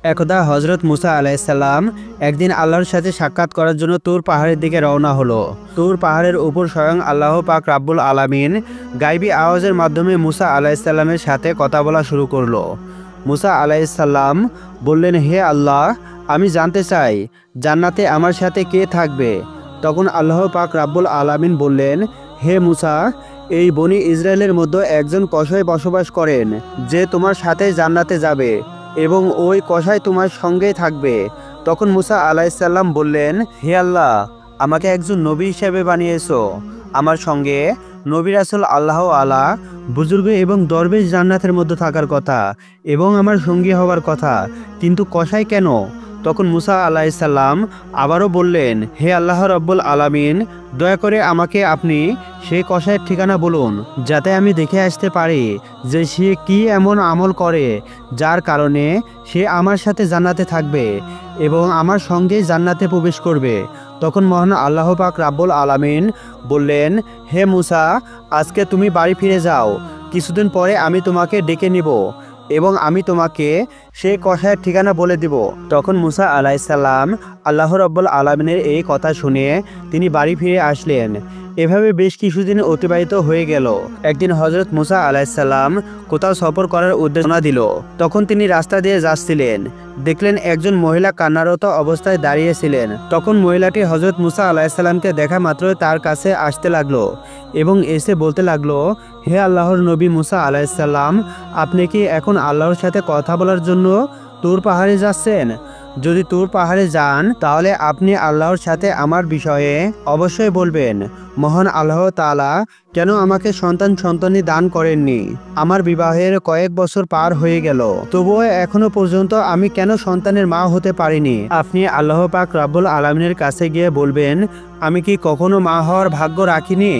একদা হজরত মুসা আলাইসাল্লাম একদিন আল্লাহর সাথে সাক্ষাৎ করার জন্য তুর পাহাড়ের দিকে রওনা হলো। তুর পাহাড়ের উপর স্বয়ং আল্লাহ পাক রাব্বুল আলামিন গাইবী আওয়াজের মাধ্যমে মুসা আলাইসাল্লামের সাথে কথা বলা শুরু করলো। মুসা আলাইসাল্লাম বললেন, হে আল্লাহ, আমি জানতে চাই জান্নাতে আমার সাথে কে থাকবে। তখন আল্লাহ পাক রাব্বুল আলামিন বললেন, হে মুসা, এই বনি ইসরায়েলের মধ্যে একজন কসাই বসবাস করেন, যে তোমার সাথে জান্নাতে যাবে এবং ওই কসাই তোমার সঙ্গেই থাকবে। তখন মুসা আলাইসাল্লাম বললেন, হে আল্লাহ, আমাকে একজন নবী হিসেবে বানিয়েছো। আমার সঙ্গে নবী রাসূল আল্লাহ আলা বুজুর্গ এবং দরবেশ জান্নাতের মধ্যে থাকার কথা এবং আমার সঙ্গী হওয়ার কথা, কিন্তু কসাই কেন? তখন মুসা আলাইসাল্লাম আবারও বললেন, হে আল্লাহ রব্বুল আলামিন, দয়া করে আমাকে আপনি সেই কসাইয়ের ঠিকানা বলুন, যাতে আমি দেখে আসতে পারি যে সে কি এমন আমল করে যার কারণে সে আমার সাথে জান্নাতে থাকবে এবং আমার সঙ্গেই জান্নাতে প্রবেশ করবে। তখন মহান আল্লাহ পাক রাব্বুল আলামিন বললেন, হে মুসা, আজকে তুমি বাড়ি ফিরে যাও। কিছুদিন পরে আমি তোমাকে ডেকে নিব এবং আমি তোমাকে সেই কসাইয়ের ঠিকানা বলে দিব। তখন মুসা আলাইসাল্লাম আল্লাহ রাব্বুল আলামিনের এই কথা শুনে তিনি বাড়ি ফিরে আসলেন। এভাবে বেশ কিছুদিন অতিবাহিত হয়ে গেল। একদিন হজরত মুসা আলাইসাল্লাম কোথাও সফর করার উদ্দেশ্য রওনা দিল। তখন তিনি রাস্তা দিয়ে যাচ্ছিলেন, দেখলেন একজন মহিলা কান্নারত অবস্থায় দাঁড়িয়েছিলেন। তখন মহিলাটি হজরত মুসা আলাইসাল্লামকে দেখা মাত্রই তার কাছে আসতে লাগলো এবং এসে বলতে লাগলো, হে আল্লাহর নবী মুসা আলাইসাল্লাম, আপনি কি এখন আল্লাহর সাথে কথা বলার জন্য তুর পাহাড়ে যাচ্ছেন? যদি তুর পাহাড়ে যান তাহলে আপনি আল্লাহর সাথে আমার বিষয়ে অবশ্যই বলবেন। মহান আল্লাহ তাআলা কেন আমাকে সন্তানি দান করেননি? আমার বিবাহের কয়েক বছর পার হয়ে গেল, তবুও এখনো পর্যন্ত আমি কেন সন্তানের মা হতে পারিনি? আপনি আল্লাহ পাক রাব্বুল আলামিনের কাছে গিয়ে বলবেন, আমি কি কখনো মা হওয়ার ভাগ্য রাখিনি,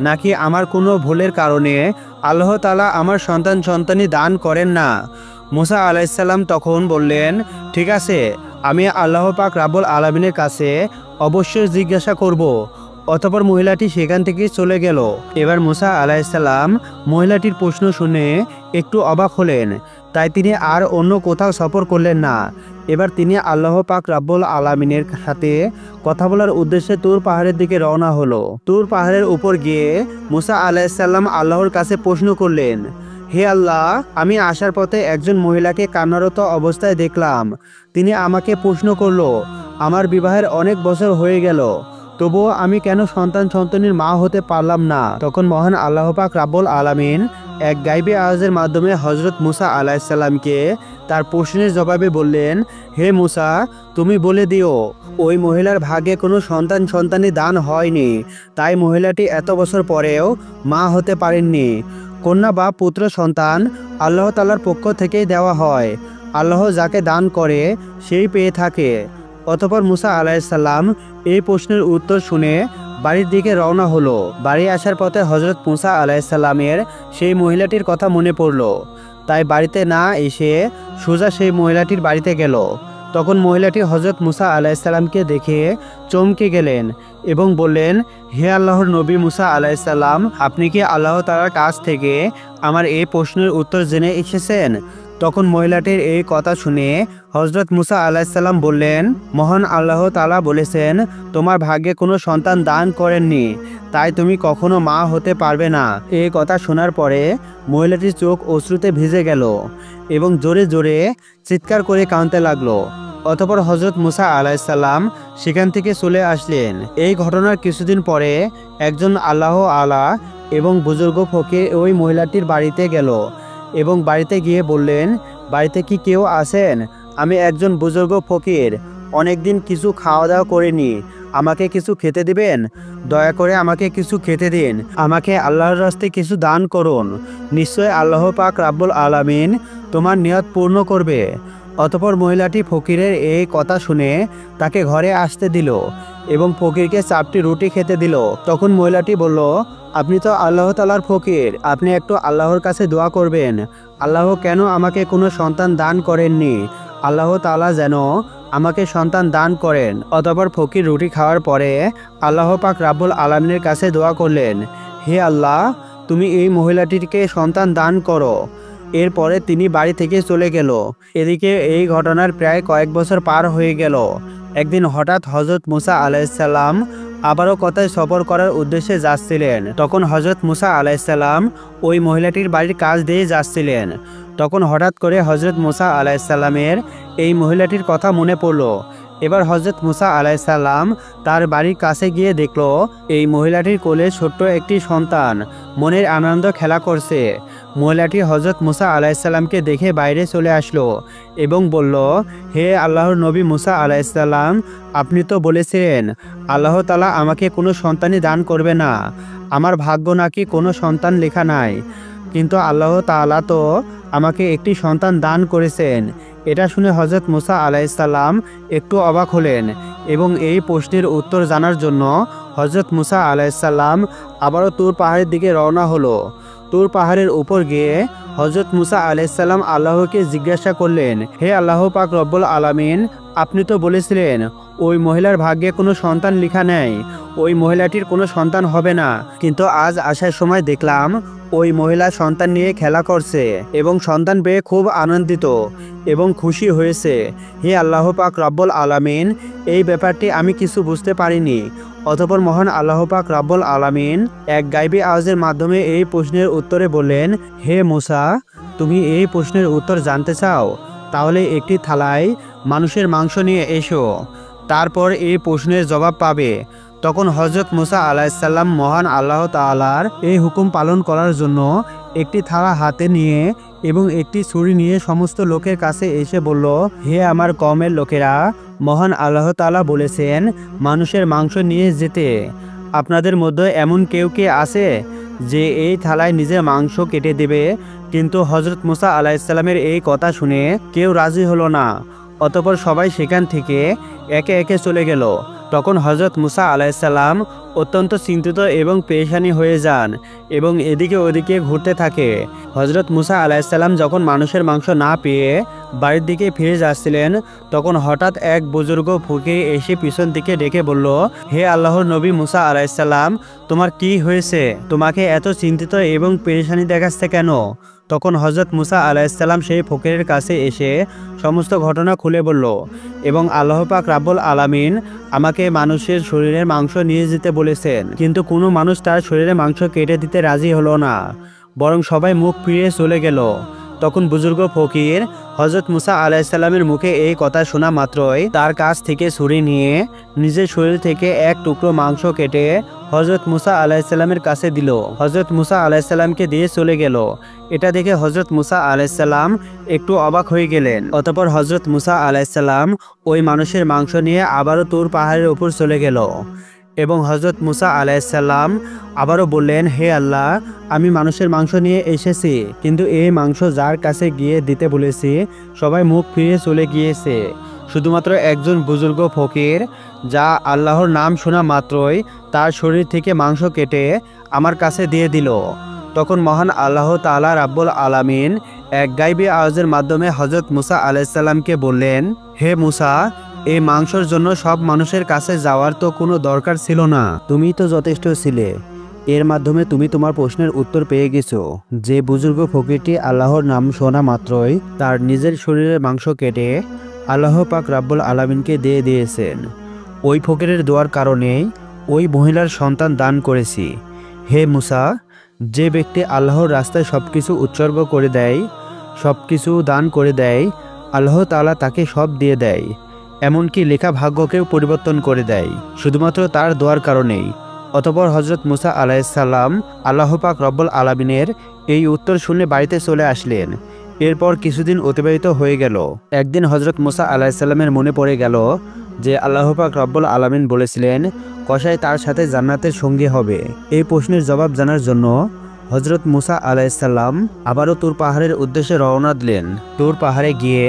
নাকি আমার কোনো ভুলের কারণে আল্লাহ তাআলা আমার সন্তানি দান করেন না? মুসা আলাইসাল্লাম তখন বললেন, ঠিক আছে, আমি আল্লাহ পাক রাব্বুল আলামিনের কাছে অবশ্যই জিজ্ঞাসা করব। অতঃপর মহিলাটি সেখান থেকে চলে গেল। এবার মুসা আলাইসাল্লাম মহিলাটির প্রশ্ন শুনে একটু অবাক হলেন, তাই তিনি আর অন্য কোথাও সফর করলেন না। এবার তিনি আল্লাহ পাক রাব্বুল আলামিনের সাথে কথা বলার উদ্দেশ্যে তুর পাহাড়ের দিকে রওনা হলো। তুর পাহাড়ের উপর গিয়ে মুসা আলাইসাল্লাম আল্লাহর কাছে প্রশ্ন করলেন, হে আল্লাহ, আমি আসার পথে একজন মহিলাকে কান্নারত অবস্থায় দেখলাম। তিনি আমাকে প্রশ্ন করলো, আমার বিবাহের অনেক বছর হয়ে গেল, তবুও আমি কেন সন্তানির মা হতে পারলাম না? তখন মহান আল্লাহ পাক রাব্বুল আলামিন এক গাইবী আওয়াজের মাধ্যমে হজরত মুসা আলাইসাল্লামকে তার প্রশ্নের জবাবে বললেন, হে মুসা, তুমি বলে দিও ওই মহিলার ভাগ্যে কোনো সন্তানি দান হয়নি, তাই মহিলাটি এত বছর পরেও মা হতে পারেননি। কন্যা বা পুত্র সন্তান আল্লাহ তাআলার পক্ষ থেকেই দেওয়া হয়। আল্লাহ যাকে দান করে সেই পেয়ে থাকে। অতঃপর মুসা আলাইসাল্লাম এই প্রশ্নের উত্তর শুনে বাড়ির দিকে রওনা হলো। বাড়ি আসার পথে হজরত মুসা আলাইসাল্লামের সেই মহিলাটির কথা মনে পড়ল, তাই বাড়িতে না এসে সোজা সেই মহিলাটির বাড়িতে গেল। তখন মহিলাটি হজরত মুসা আলাইসাল্লামকে দেখে চমকে গেলেন এবং বললেন, হে আল্লাহর নবী মুসা আলাইসাল্লাম, আপনি কি আল্লাহ তাআলার কাছ থেকে আমার এই প্রশ্নের উত্তর জেনে এসেছেন? তখন মহিলাটির এই কথা শুনে হজরত মুসা আলাইসাল্লাম বললেন, মহান আল্লাহ তাআলা বলেছেন, তোমার ভাগ্যে কোনো সন্তান দান করেননি, তাই তুমি কখনো মা হতে পারবে না। এই কথা শোনার পরে মহিলাটির চোখ অশ্রুতে ভিজে গেল এবং জোরে জোরে চিৎকার করে কাঁদতে লাগলো। অতঃপর হজরত মুসা আলাইসাল্লাম সেখান থেকে চলে আসলেন। এই ঘটনার কিছুদিন পরে একজন আল্লাহ আলা এবং বুজুর্গ ফকির ওই মহিলাটির বাড়িতে গেল এবং বাড়িতে গিয়ে বললেন, বাড়িতে কি কেউ আছেন? আমি একজন বুজুর্গ ফকির, অনেকদিন কিছু খাওয়া দাওয়া করিনি, আমাকে কিছু খেতে দিবেন? দয়া করে আমাকে কিছু খেতে দিন, আমাকে আল্লাহর রাস্তায় কিছু দান করুন, নিশ্চয় আল্লাহ পাক রাব্বুল আলামিন তোমার নিয়ত পূর্ণ করবে। অতঃপর মহিলাটি ফকিরের এই কথা শুনে তাকে ঘরে আসতে দিল এবং ফকিরকে 4টি রুটি খেতে দিল। তখন মহিলাটি বলল, আপনি তো আল্লাহ তাআলার ফকির, আপনি একটু আল্লাহর কাছে দোয়া করবেন, আল্লাহ কেন আমাকে কোনো সন্তান দান করেননি, আল্লাহ তাআলা যেন আমাকে সন্তান দান করেন। অতঃপর ফকির রুটি খাওয়ার পরে আল্লাহ পাক রাব্বুল আলামিনের কাছে দোয়া করলেন, হে আল্লাহ, তুমি এই মহিলাটিকে সন্তান দান করো। এরপরে তিনি বাড়ি থেকে চলে গেল। এদিকে এই ঘটনার প্রায় কয়েক বছর পার হয়ে গেল। একদিন হঠাৎ হযরত মুসা আলাইহিসসালাম আবারও কথায় সফর করার উদ্দেশ্যে যাচ্ছিলেন। তখন হযরত মুসা আলাইহিসসালাম ওই মহিলাটির বাড়ির কাছ দিয়ে যাচ্ছিলেন। তখন হঠাৎ করে হযরত মুসা আলাইহিসসালামের এই মহিলাটির কথা মনে পড়ল। এবার হযরত মুসা আলাইহিসসালাম তার বাড়ির কাছে গিয়ে দেখল এই মহিলাটির কোলে ছোট্ট একটি সন্তান মনের আনন্দ খেলা করছে। মহিলাটি হযরত মুসা আলাইহিসসালামকে দেখে বাইরে চলে আসলো এবং বলল, হে আল্লাহর নবী মুসা আলাইহিসসালাম, আপনি তো বলেছিলেন আল্লাহ তাআলা আমাকে কোনো সন্তানই দান করবে না, আমার ভাগ্য নাকি কোনো সন্তান লেখা নাই, কিন্তু আল্লাহ তাআলা তো আমাকে একটি সন্তান দান করেছেন। এটা শুনে হযরত মুসা আলাইহিসসালাম একটু অবাক হলেন এবং এই প্রশ্নের উত্তর জানার জন্য হযরত মুসা আলাইহিসসালাম আবারও তুর পাহাড়ের দিকে রওনা হলো। তুর পাহাড়ের উপর গিয়ে হযরত মুসা আলাইহিসসালাম আল্লাহকে জিজ্ঞাসা করলেন, হে আল্লাহ পাক রব্বুল আলামিন, আপনি তো বলেছিলেন ওই মহিলার ভাগ্যে কোনো সন্তান লেখা নেই, ওই মহিলাটির কোনো সন্তান হবে না, কিন্তু আজ আসার সময় দেখলাম ওই মহিলা সন্তান নিয়ে খেলা করছে এবং সন্তান পেয়ে খুব আনন্দিত এবং খুশি হয়েছে। হে আল্লাহ পাক রব্বুল আলামিন, এই ব্যাপারটি আমি কিছু বুঝতে পারিনি। অতঃপর মহান আল্লাহ পাক রব্বুল আলামিন এক গায়বী আওয়াজের মাধ্যমে এই প্রশ্নের উত্তরে বললেন, হে মুসা, তুমি এই প্রশ্নের উত্তর জানতে চাও? তাহলে একটি থালায় মানুষের মাংস নিয়ে এসো, তারপর এই প্রশ্নের জবাব পাবে। তখন হযরত মুসা আলাইহিসসালাম মহান আল্লাহ তাআলার এই হুকুম পালন করার জন্য একটি থালা হাতে নিয়ে এবং একটি ছুরি নিয়ে সমস্ত লোকের কাছে এসে বলল, হে আমার কওমের লোকেরা, মহান আল্লাহ তাআলা বলেছেন মানুষের মাংস নিয়ে যেতে। আপনাদের মধ্যে এমন কেউ কে আছে যে এই থালায় নিজের মাংস কেটে দেবে? কিন্তু হযরত মুসা আলাইহিসসালামের এই কথা শুনে কেউ রাজি হলো না। অতঃপর সবাই সেখান থেকে একে একে চলে গেল। তখন হযরত মুসা আলাইহিসসালাম অত্যন্ত চিন্তিত এবং পেরেশানি হয়ে যান এবং এদিকে ওদিকে ঘুরতে থাকে। হযরত মুসা আলাইহিসসালাম যখন মানুষের মাংস না পেয়ে বাড়ির দিকে ফিরে যাচ্ছিলেন, তখন হঠাৎ এক বুজুর্গ ফকির এসে পিছন দিকে ডেকে বলল, হে আল্লাহর নবী মুসা আলাইহিসসালাম, তোমার কি হয়েছে? তোমাকে এত চিন্তিত এবং পেরেশানি দেখাচ্ছে কেন? তখন হযরত মুসা আলাইহিসসালাম সেই ফকিরের কাছে এসে সমস্ত ঘটনা খুলে বলল এবং আল্লাহ পাক রব্বুল আলামিন আমাকে মানুষের শরীরের মাংস নিয়ে যেতে বলেছেন, কিন্তু কোনো মানুষ তার শরীরের মাংস কেটে দিতে রাজি হলো না, বরং সবাই মুখ ফিরিয়ে চলে গেল। তখন বুজুর্গ ফকির হযরত মুসা আলাইহিসসালামের মুখে এই কথা শোনা মাত্রই তার কাছ থেকে ছুরি নিয়ে নিজের শরীর থেকে এক টুকরো মাংস কেটে হযরত মুসা আলাইহিসসালামের কাছে দিল। হযরত মুসা আলাইহিসসালামকে দিয়ে চলে গেল। এটা দেখে হযরত মুসা আলাইহিসসালাম একটু অবাক হয়ে গেলেন। অতঃপর হযরত মুসা আলাইহিসসালাম ওই মানুষের মাংস নিয়ে আবারও তুর পাহাড়ের উপর চলে গেল এবং হযরত মুসা আলাইহিসসালাম আবারও বললেন, হে আল্লাহ, আমি মানুষের মাংস নিয়ে এসেছি, কিন্তু এই মাংস যার কাছে গিয়ে দিতে বলেছি সবাই মুখ ফিরিয়ে চলে গিয়েছে। শুধুমাত্র একজন বুজুর্গ ফকির যা আল্লাহর নাম শোনা মাত্রই তার শরীর থেকে মাংস কেটে আমার কাছে দিয়ে দিল। তখন মহান আল্লাহ তাআলা রাব্বুল আলামিন এক গায়বী আওয়াজের মাধ্যমে হযরত মুসা আলাইহিসসালামকে বললেন, হে মুসা, এই মাংসের জন্য সব মানুষের কাছে যাওয়ার তো কোনো দরকার ছিল না, তুমি তো যথেষ্ট ছিলে। এর মাধ্যমে তুমি তোমার প্রশ্নের উত্তর পেয়ে গেছো। যে বুজুর্গ ফকিরটি আল্লাহর নাম শোনা মাত্রই তার নিজের শরীরের মাংস কেটে আল্লাহ পাক রব্বুল আলামিনকে দিয়ে দিয়েছেন, ওই ফকিরের দোয়ার কারণেই ওই মহিলার সন্তান দান করেছি। হে মুসা, যে ব্যক্তি আল্লাহর রাস্তায় সবকিছু উৎসর্গ করে দেয়, সবকিছু দান করে দেয়, আল্লাহ তাআলা তাকে সব দিয়ে দেয়, এমনকি লেখা ভাগ্যকেও পরিবর্তন করে দেয় শুধুমাত্র তার দোয়ার কারণেই। অতঃপর হযরত মুসা আলাইহিসসালাম আল্লাহ পাক রব্বুল আলামিনের এই উত্তর শুনে বাড়িতে চলে আসলেন। এরপর কিছুদিন অতিবাহিত হয়ে গেল। একদিন হযরত মুসা আলাইহিসসালামের মনে পড়ে গেল যে আল্লাহ পাক রব্বুল আলামিন বলেছিলেন কসাই তার সাথে জান্নাতের সঙ্গী হবে। এই প্রশ্নের জবাব জানার জন্য হযরত মুসা আলাইহিসসালাম আবারও তুর পাহাড়ের উদ্দেশ্যে রওনা দিলেন। তুর পাহাড়ে গিয়ে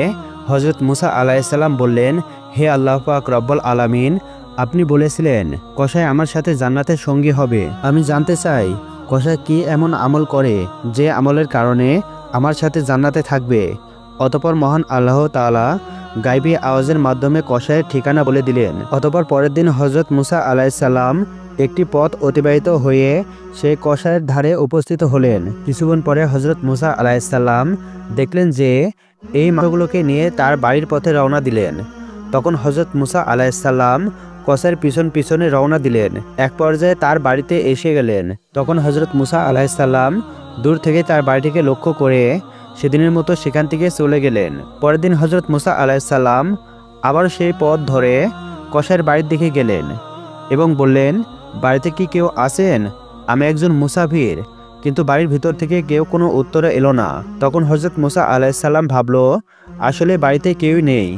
হযরত মুসা আলাইহিসসালাম বললেন, হে আল্লাহ পাক রব্বুল আলামিন, আপনি বলেছিলেন কসাই আমার সাথে জান্নাতের সঙ্গী হবে। আমি জানতে চাই কসাই কি এমন আমল করে যে আমলের কারণে আমার সাথে জান্নাতে থাকবে। অতঃপর মহান আল্লাহ তাআলা গায়বী আওয়াজের মাধ্যমে কসাইয়ের ঠিকানা বলে দিলেন। অতঃপর পরের দিন হযরত মুসা আলাইহিসসালাম একটি পথ অতিবাহিত হয়ে সেই কসাইয়ের ধারে উপস্থিত হলেন। কিছুক্ষণ পরে হজরত মুসা আলাইহিসসালাম দেখলেন যে এই মাছগুলোকে নিয়ে তার বাড়ির পথে রওনা দিলেন। তখন হজরত মুসা আলাইহিসসালাম কসাইয়ের পিছন পিছনে রওনা দিলেন। এক পর্যায়ে তার বাড়িতে এসে গেলেন। তখন হজরত মুসা আলাইহিসসালাম দূর থেকে তার বাড়িটিকে লক্ষ্য করে সেদিনের মতো সেখান থেকে চলে গেলেন। পরের দিন হজরত মুসা আলাইহিসসালাম আবার সেই পথ ধরে কসাইয়ের বাড়ির দিকে গেলেন এবং বললেন, বাড়িতে কি কেউ আছেন? আমি একজন মুসাফির। কিন্তু বাড়ির ভিতর থেকে কেউ কোনো উত্তরে এলো না। তখন হজরত মুসা আলাইহিসসালাম ভাবল আসলে বাড়িতে কেউই নেই।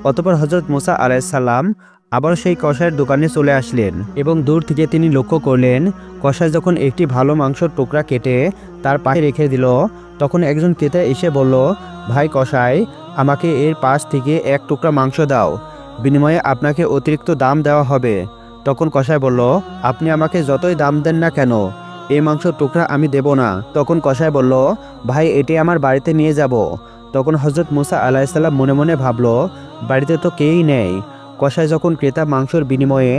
অতঃপর হজরত মুসা আলাইহিসসালাম আবার সেই কসাইয়ের দোকানে চলে আসলেন এবং দূর থেকে তিনি লক্ষ্য করলেন কসাই যখন একটি ভালো মাংসর টুকরা কেটে তার পাশে রেখে দিল, তখন একজন ক্রেতা এসে বলল, ভাই কসাই, আমাকে এর পাশ থেকে এক টুকরা মাংস দাও, বিনিময়ে আপনাকে অতিরিক্ত দাম দেওয়া হবে। তখন কসাই বলল, আপনি আমাকে যতই দাম দেন না কেন, এই মাংসর টুকরা আমি দেব না। তখন কসাই বলল, ভাই এটি আমার বাড়িতে নিয়ে যাব। তখন হজরত মুসা আলাইহিসসালাম মনে মনে ভাবল, বাড়িতে তো কেউই নেই। কসাই যখন ক্রেতা মাংসর বিনিময়ে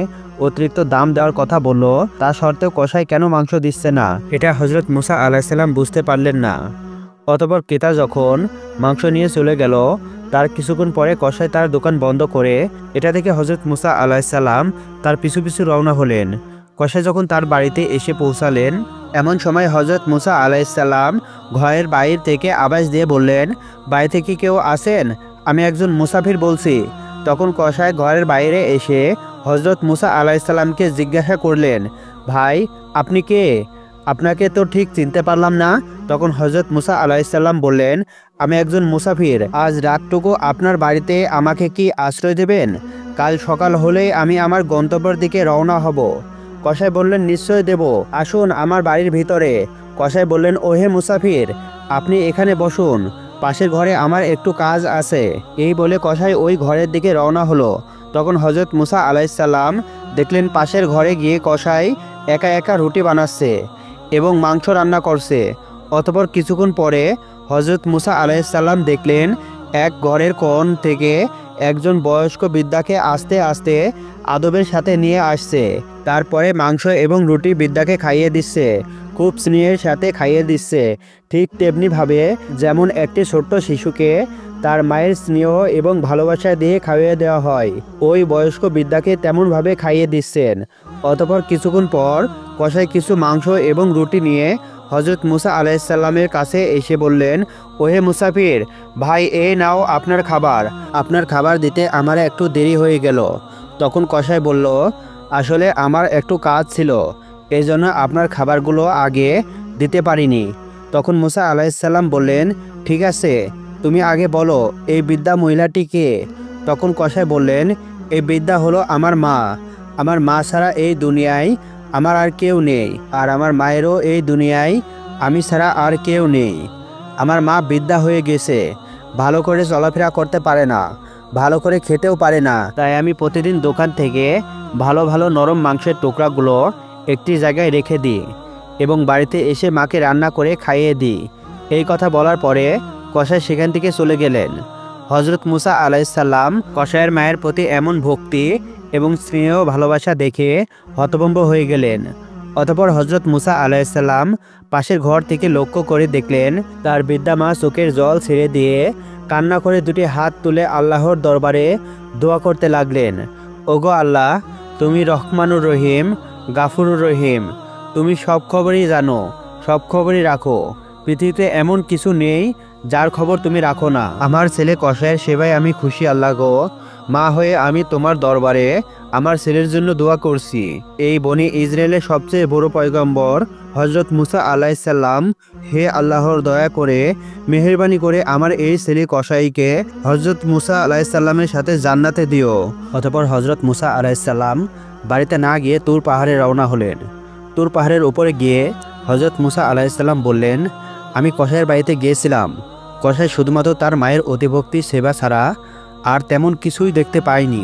অতিরিক্ত দাম দেওয়ার কথা বলল, তা সত্ত্বেও কসাই কেন মাংস দিচ্ছে না, এটা হজরত মুসা আলাইহিসসালাম বুঝতে পারলেন না। অতঃপর ক্রেতা যখন মাংস নিয়ে চলে গেল, তার কিছুক্ষণ পরে কসাই তার দোকান বন্ধ করে এটা দেখে হজরত মুসা আলাইহিসসালাম তার পিছু পিছু রওনা হলেন। কসাই যখন তার বাড়িতে এসে পৌঁছালেন, এমন সময় হজরত মুসা আলাইহিসসালাম ঘরের বাইরে থেকে আওয়াজ দিয়ে বললেন, বাড়িতে কি কেউ আছেন? আমি একজন মুসাফির বলছি। তখন কসাই ঘরের বাইরে এসে হজরত মুসা আলাইহিসসালামকে জিজ্ঞাসা করলেন, ভাই আপনি কে? আপনাকে তো ঠিক চিনতে পারলাম না। তখন হজরত মুসা আলাইহিসসালাম বললেন, আমি একজন মুসাফির। আজ রাতটুকু আপনার বাড়িতে আমাকে কি আশ্রয় দেবেন? কাল সকাল হলেই আমি আমার গন্তব্যের দিকে রওনা হব। কসাই বললেন, নিশ্চয় দেব, আসুন আমার বাড়ির ভিতরে। কসাই বললেন, ওহে মুসাফির, আপনি এখানে বসুন, পাশের ঘরে আমার একটু কাজ আছে। এই বলে কসাই ওই ঘরের দিকে রওনা হলো। তখন হজরত মুসা আলাইহিসসালাম দেখলেন পাশের ঘরে গিয়ে কসাই একা একা রুটি বানাচ্ছে এবং মাংস রান্না করছে। অতঃপর কিছুক্ষণ পরে হজরত মুসা আলাইহিসসালাম দেখলেন এক ঘরের কোণ থেকে একজন বয়স্ক বৃদ্ধাকে আস্তে আস্তে আদবের সাথে নিয়ে আসছে। তারপরে মাংস এবং রুটি বৃদ্ধাকে খাইয়ে দিচ্ছে, খুব স্নেহের সাথে খাইয়ে দিচ্ছে, ঠিক তেমনিভাবে যেমন একটি ছোট্ট শিশুকে তার মায়ের স্নেহ এবং ভালোবাসা দিয়ে খাইয়ে দেওয়া হয়, ওই বয়স্ক বৃদ্ধাকে তেমনভাবে খাইয়ে দিচ্ছেন। অতঃপর কিছুক্ষণ পর কসাই কিছু মাংস এবং রুটি নিয়ে হজরত মুসা আলাইহিসসালামের কাছে এসে বললেন, ওহে মুসাফির ভাই, এই নাও আপনার খাবার। আপনার খাবার দিতে আমার একটু দেরি হয়ে গেল। তখন কসাই বলল, আসলে আমার একটু কাজ ছিল, এই জন্য আপনার খাবারগুলো আগে দিতে পারিনি। তখন মুসা আলাইহিসসালাম বললেন, ঠিক আছে, তুমি আগে বলো এই বৃদ্ধা মহিলাটি কে? তখন কসাই বললেন, এই বৃদ্ধা হলো আমার মা। আমার মা ছাড়া এই দুনিয়ায় আমার আর কেউ নেই, আর আমার মায়েরও এই দুনিয়ায় আমি ছাড়া আর কেউ নেই। আমার মা বৃদ্ধা হয়ে গেছে, ভালো করে চলাফেরা করতে পারে না, ভালো করে খেতেও পারে না। তাই আমি প্রতিদিন দোকান থেকে ভালো ভালো নরম মাংসের টুকরাগুলো একটি জায়গায় রেখে দিই এবং বাড়িতে এসে মাকে রান্না করে খাইয়ে দিই। এই কথা বলার পরে কসাই সেখান থেকে চলে গেলেন। হজরত মুসা আলাইহিসসালাম কসাইয়ের মায়ের প্রতি এমন ভক্তি এবং স্নেহ ভালোবাসা দেখে হতভম্ব হয়ে গেলেন। অতঃপর হজরত মুসা আলাইহিসসালাম পাশের ঘর থেকে লক্ষ্য করে দেখলেন তার বৃদ্ধা মা চোখের জল ছেড়ে দিয়ে কান্না করে দুটি হাত তুলে আল্লাহর দরবারে দোয়া করতে লাগলেন, ওগো আল্লাহ, তুমি রহমানুর রহিম, গাফুরুর রহিম, তুমি সব খবরই জানো, সব খবরই রাখো। পৃথিবীতে এমন কিছু নেই যার খবর তুমি রাখো না। আমার ছেলে কসাইয়ের সেবায় আমি খুশি আল্লাহ গো। মা হয়ে আমি তোমার দরবারে আমার ছেলের জন্য দোয়া করছি। এই বনি ইসরায়েলের সবচেয়ে বড় পয়গম্বর হজরত মুসা আলাইহিসসালাম, হে আল্লাহর দয়া করে মেহেরবানি করে আমার এই ছেলে কসাইকে হজরত মুসা আলাইহিসসালামের সাথে জান্নাতে দিও। অতঃপর হজরত মুসা আলাইহিসসালাম বাড়িতে না গিয়ে তুর পাহাড়ে রওনা হলেন। তুর পাহাড়ের উপরে গিয়ে হজরত মুসা আলাইহিসসালাম বললেন, আমি কসাইয়ের বাড়িতে গিয়েছিলাম। কসাই শুধুমাত্র তার মায়ের অতিভক্তি সেবা ছাড়া আর তেমন কিছুই দেখতে পায়নি।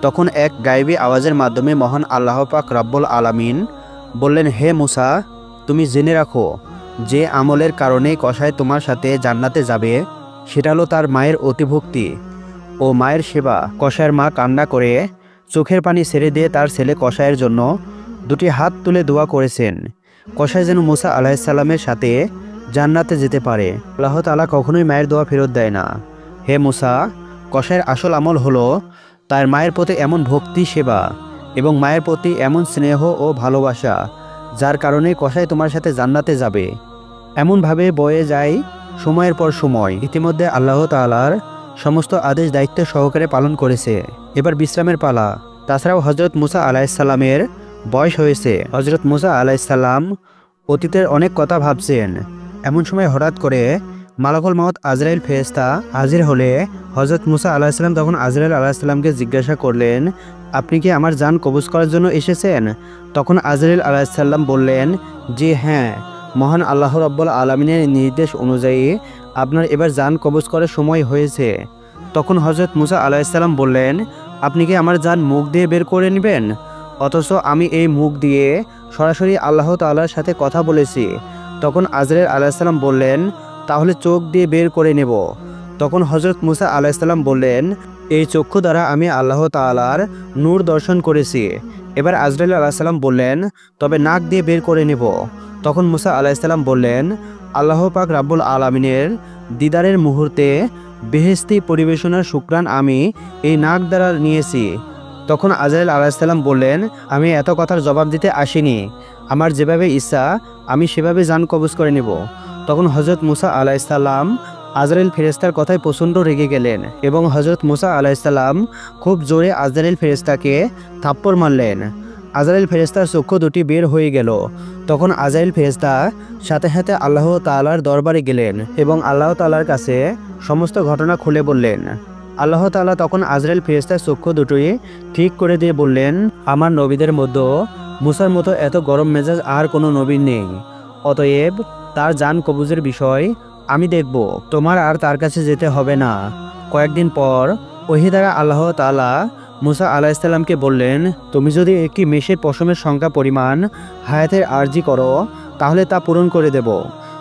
তখন এক গায়েবী আওয়াজের মাধ্যমে মহান আল্লাহ পাক রব্বুল আলামিন বললেন, হে মুসা, তুমি জেনে রাখো যে আমলের কারণে কসাই তোমার সাথে জান্নাতে যাবে সেটা হলো তার মায়ের অতিভক্তি ও মায়ের সেবা। কসাইয়ের মা কান্না করে চোখের পানি ছেড়ে দিয়ে তার ছেলে কসাইয়ের জন্য দুটি হাত তুলে দোয়া করেছেন কসাই যেন মুসা আলাইহিসসালামের সাথে জান্নাতে যেতে পারে। আল্লাহ তাআলা কখনোই মায়ের দোয়া ফেরত দেয় না। হে মুসা, কসাইয়ের আসল আমল হলো তার মায়ের প্রতি এমন ভক্তি সেবা এবং মায়ের প্রতি এমন স্নেহ ও ভালোবাসা যার কারণে কসাই তোমার সাথে জান্নাতে যাবে। এমনভাবে বয়ে যায় সময়ের পর সময়। ইতিমধ্যে আল্লাহ তাআলার সমস্ত আদেশ দায়িত্ব সহকারে পালন করেছে। এবার বিশ্রামের পালা। তাছাড়াও হজরত মুসা আলাইহিসসালামের বয়স হয়েছে। হজরত মুসা আলাইহিসসালাম অতীতের অনেক কথা ভাবছেন। এমন সময় হঠাৎ করে মালাকুল মউত আজরাইল ফেরেশতা হাজির হলে হজরত মুসা আলাইহিসসালাম তখন আজরাইল আলাইহিসসালামকে জিজ্ঞাসা করলেন, আপনি কি আমার জান কবজ করার জন্য এসেছেন? তখন আজরাইল আলাইহিসসালাম বললেন, জি হ্যাঁ, মহান আল্লাহ রাব্বুল আলামিনের নির্দেশ অনুযায়ী আপনার এবার জান কবজ করার সময় হয়েছে। তখন হজরত মুসা আলাইহিসসালাম বললেন, আপনি কি আমার জান মুখ দিয়ে বের করে নেবেন? অথচ আমি এই মুখ দিয়ে সরাসরি আল্লাহ তাআলার সাথে কথা বলেছি। তখন আজরাইল আলাইহিসসালাম বললেন, তাহলে চোখ দিয়ে বের করে নেব। তখন হজরত মুসা আলাইহিসসালাম বললেন, এই চক্ষু দ্বারা আমি আল্লাহ তাআলার নূর দর্শন করেছি। এবার আজরাইল আলাইহিসসালাম বললেন, তবে নাক দিয়ে বের করে নেব। তখন মুসা আলাইহিসসালাম বললেন, আল্লাহ পাক রাব্বুল আলামিনের দিদারের মুহূর্তে বেহেশতি পরিবেশনার শুকরান আমি এই নাক দ্বারা নিয়েছি। তখন আজরাইল আলাইহিসসালাম বললেন, আমি এত কথার জবাব দিতে আসিনি, আমার যেভাবে ইচ্ছা আমি সেভাবে জান কবজ করে নেব। তখন হজরত মুসা আলাইহিসসালাম আজরাইল ফেরেশতার কথায় প্রচণ্ড রেগে গেলেন এবং হজরত মুসা আলাইহিসসালাম খুব জোরে আজরাইল ফেরেশতাকে থাপ্পড় মারলেন। আজরাইল ফেরেশতার চক্ষু দুটি বের হয়ে গেল। তখন আজরাইল ফেরেশতা সাথে সাথে আল্লাহ তাআলার দরবারে গেলেন এবং আল্লাহ তাআলার কাছে সমস্ত ঘটনা খুলে বললেন। আল্লাহ তাআলা তখন আজরাইল ফেরেশতার চক্ষু দুটোই ঠিক করে দিয়ে বললেন, আমার নবীদের মধ্যে মুসার মতো এত গরম মেজাজ আর কোনো নবী নেই। অতএব তার জান কবজের বিষয় আমি দেখব, তোমার আর তার কাছে যেতে হবে না। কয়েকদিন পর ওহী দ্বারা আল্লাহ তাআলা মুসা আলাইহিসসালামকে বললেন, তুমি যদি একটি মেষের পশমের সংখ্যা পরিমাণ হায়াতের আরজি করো তাহলে তা পূরণ করে দেব।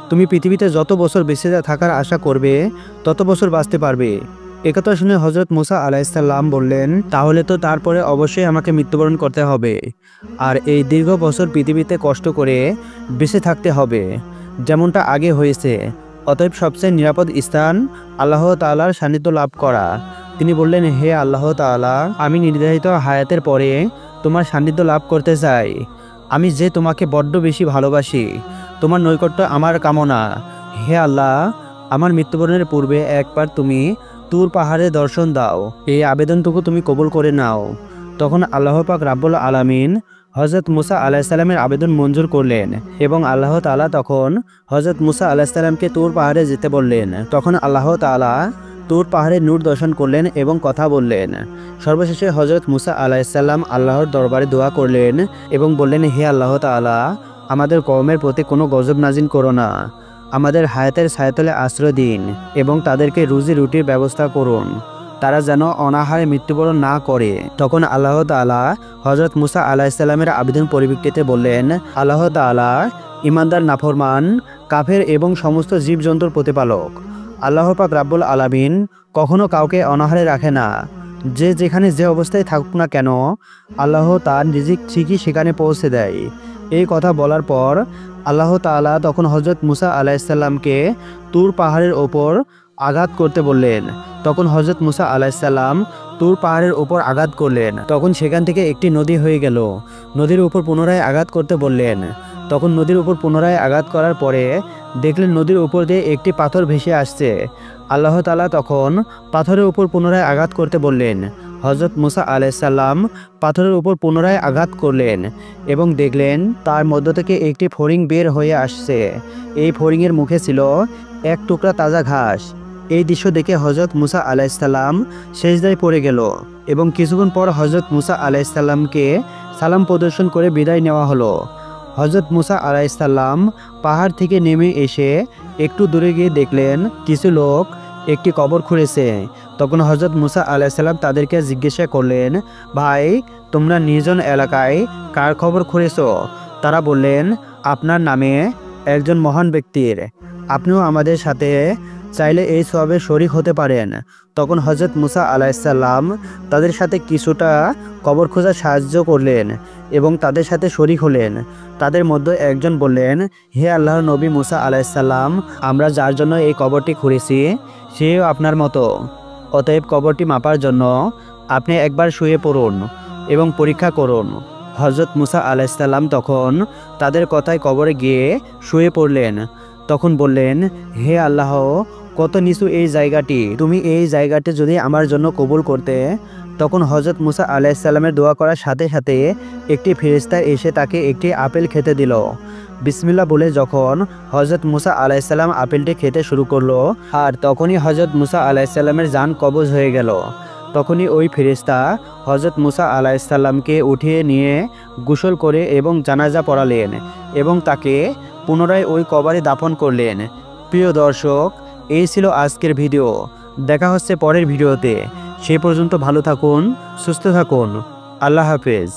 তুমি পৃথিবীতে যত বছর বেঁচে থাকার আশা করবে তত বছর বাঁচতে পারবে। একথা শুনে হজরত মুসা আলাইহিসসালাম বললেন, তাহলে তো তারপরে অবশ্যই আমাকে মৃত্যুবরণ করতে হবে আর এই দীর্ঘ বছর পৃথিবীতে কষ্ট করে বেঁচে থাকতে হবে যেমনটা আগে হয়েছে। অতএব সবচেয়ে নিরাপদ স্থান আল্লাহ তাআলার সান্নিধ্য লাভ করা। তিনি বললেন, হে আল্লাহ তাআলা, আমি নির্ধারিত হায়াতের পরে তোমার সান্নিধ্য লাভ করতে চাই। আমি যে তোমাকে বড্ড বেশি ভালোবাসি, তোমার নৈকট্য আমার কামনা। হে আল্লাহ, আমার মৃত্যুবরণের পূর্বে একবার তুমি তুর পাহাড়ে দর্শন দাও, এই আবেদনটুকু তুমি কবুল করে নাও। তখন আল্লাহ পাক রাব্বুল আলামিন হজরত মুসা আলাইহিসসালামের আবেদন মঞ্জুর করলেন এবং আল্লাহ তাআলা তখন হজরত মুসা আলাইহিসসালামকে তুর পাহাড়ে যেতে বললেন। তখন আল্লাহ তাআলা তুর পাহাড়ে নূর দর্শন করলেন এবং কথা বললেন। সর্বশেষে হজরত মুসা আলাইহিসসালাম আল্লাহর দরবারে দোয়া করলেন এবং বললেন, হে আল্লাহ তাআলা, আমাদের কওমের প্রতি কোনো গজব নাজিল করো না, আমাদের হায়াতের ছায়াতলে আশ্রয় দিন এবং তাদেরকে রুজি রুটির ব্যবস্থা করুন, তারা যেন অনাহারে মৃত্যুবরণ না করে। তখন আল্লাহ তাআলা হজরত মুসা আলাইহিসসালামের আবেদন পরিপ্রেক্ষিতে বললেন, আল্লাহ তাআলা ইমানদার, নাফরমান, কাফের এবং সমস্ত জীবজন্তুর প্রতিপালক। আল্লাহ পাক রাব্বুল আলামিন কখনো কাউকে অনাহারে রাখে না। যে যেখানে যে অবস্থায় থাকুক না কেন আল্লাহ তার রিজিক ঠিকই সেখানে পৌঁছে দেয়। এই কথা বলার পর আল্লাহ তাআলা তখন হজরত মুসা আলাইহিসসালামকে তুর পাহাড়ের ওপর আঘাত করতে বললেন। তখন হজরত মুসা আলাইহিসসালাম তুর পাহাড়ের ওপর আঘাত করলেন। তখন সেখান থেকে একটি নদী হয়ে গেল। নদীর উপর পুনরায় আঘাত করতে বললেন। তখন নদীর উপর পুনরায় আঘাত করার পরে দেখলেন নদীর উপর দিয়ে একটি পাথর ভেসে আসছে। আল্লাহ তাআলা তখন পাথরের উপর পুনরায় আঘাত করতে বললেন। হজরত মুসা আলাইহিসসালাম পাথরের উপর পুনরায় আঘাত করলেন এবং দেখলেন তার মধ্য থেকে একটি ফড়িং বের হয়ে আসছে। এই ফড়িংয়ের মুখে ছিল এক টুকরা তাজা ঘাস। এই দৃশ্য দেখে হজরত মুসা আলাইহিসসালাম সেজদায় পড়ে গেল এবং কিছুক্ষণ পর হজরত মুসা আলাইহিসসালামকে সালাম প্রদর্শন করে বিদায় নেওয়া হলো। হজরত মুসা আলাইহিসসালাম পাহাড় থেকে নেমে এসে একটু দূরে গিয়ে দেখলেন কিছু লোক একটি কবর খুঁড়েছে। তখন হজরত মুসা আলাইহিসসালাম তাদেরকে জিজ্ঞাসা করলেন, ভাই, তোমরা নির্জন এলাকায় কার কবর খুঁড়েছ? তারা বললেন, আপনার নামে একজন মহান ব্যক্তির। আপনিও আমাদের সাথে চাইলে এই সওয়াবে শরীক হতে পারেন। তখন হযরত মুসা আলাইহিসসালাম তাদের সাথে কিছুটা কবর খোঁজার সাহায্য করলেন এবং তাদের সাথে শরীক হলেন। তাদের মধ্যে একজন বললেন, হে আল্লাহর নবী মুসা আলাইহিসসালাম, আমরা যার জন্য এই কবরটি খুঁড়েছি সেও আপনার মতো। অতএব কবরটি মাপার জন্য আপনি একবার শুয়ে পড়ুন এবং পরীক্ষা করুন। হযরত মুসা আলাইহিসসালাম তখন তাদের কথায় কবরে গিয়ে শুয়ে পড়লেন। তখন বললেন, হে আল্লাহ, কত নিচু এই জায়গাটি, তুমি এই জায়গাটি যদি আমার জন্য কবুল করতে। তখন হযরত মুসা আলাইহিসসালামের দোয়া করার সাথে সাথে একটি ফেরেশতা এসে তাকে একটি আপেল খেতে দিল। বিসমিল্লাহ বলে যখন হযরত মুসা আলাইহিসসালাম আপেলটি খেতে শুরু করলো, আর তখনই হযরত মুসা আলাইহিসসালামের জান কবজ হয়ে গেল। তখনই ওই ফেরেশতা হযরত মুসা আলাইহিসসালামকে উঠিয়ে নিয়ে গোসল করে এবং জানাজা পড়ালেন এবং তাকে পুনরায় ওই কবরে দাফন করলেন। প্রিয় দর্শক, এই ছিল আজকের ভিডিও। দেখা হচ্ছে পরের ভিডিওতে। সে পর্যন্ত ভালো থাকুন, সুস্থ থাকুন। আল্লাহ হাফেজ।